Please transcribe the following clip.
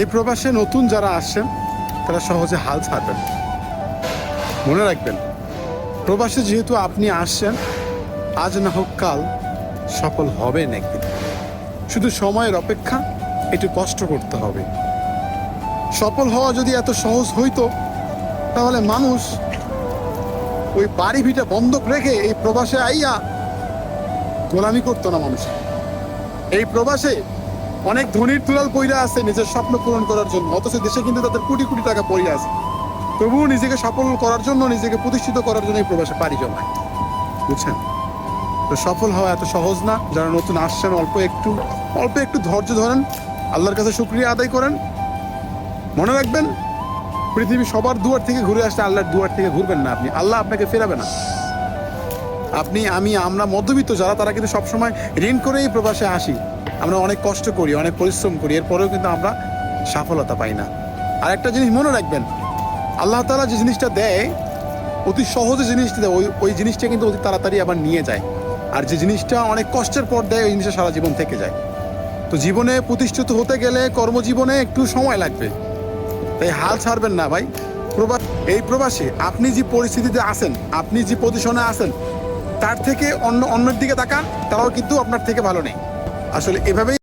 এই প্রবাসে নতুন যারা আসছেন তারা সহজে হাল ছাড়বেন। মনে রাখবেন, প্রবাসে যেহেতু আপনি আসছেন, আজ না হোক কাল সফল হবেন একদিন। শুধু সময়ের অপেক্ষা, একটু কষ্ট করতে হবে। সফল হওয়া যদি এত সহজ হইতো তাহলে মানুষ ওই বাড়ি ভিটা বন্ধক রেখে এই প্রবাসে আইয়া গোলামি করতো না। মানুষ এই প্রবাসে অনেক ধনীর তুলাল পইরা আছে নিজের স্বপ্ন পূরণ করার জন্য, অথচ দেশে কিন্তু তাদের কোটি কোটি টাকা পড়ে আছে, তবুও নিজেকে সফল করার জন্য, নিজেকে প্রতিষ্ঠিত করার জন্য এই প্রবাসে পাড়ি জমায়। বুঝছেন? তো সফল হওয়া এত সহজ না। যারা নতুন আসছেন অল্প একটু ধৈর্য ধরেন, আল্লাহর কাছে শুকরিয়া আদায় করেন। মনে রাখবেন, পৃথিবী সবার দুয়ার থেকে ঘুরে আসলে আল্লাহর দুয়ার থেকে ঘুরবেন না আপনি, আল্লাহ আপনাকে ফেরাবে না। আমরা মধ্যবিত্ত যারা, তারা কিন্তু সবসময় ঋণ করেই প্রবাসে আসি। আমরা অনেক কষ্ট করি, অনেক পরিশ্রম করি, এরপরেও কিন্তু আমরা সফলতা পাই না। আর একটা জিনিস মনে রাখবেন, আল্লাহ তাআলা যে জিনিসটা দেয়, অতি সহজে জিনিসটা দেয়, ওই জিনিসটা কিন্তু অতি তাড়াতাড়ি আবার নিয়ে যায়। আর যে জিনিসটা অনেক কষ্টের পর দেয়, ওই জিনিসটা সারা জীবন থেকে যায়। তো জীবনে প্রতিষ্ঠিত হতে গেলে কর্মজীবনে একটু সময় লাগবে, তাই হাল ছাড়বেন না ভাই। এই প্রবাসে আপনি যে পরিস্থিতিতে আছেন, আপনি যে পজিশনে আছেন, তার থেকে অন্যের দিকে তাকান, তারাও কিন্তু আপনার থেকে ভালো নেই। আসলে এভাবেই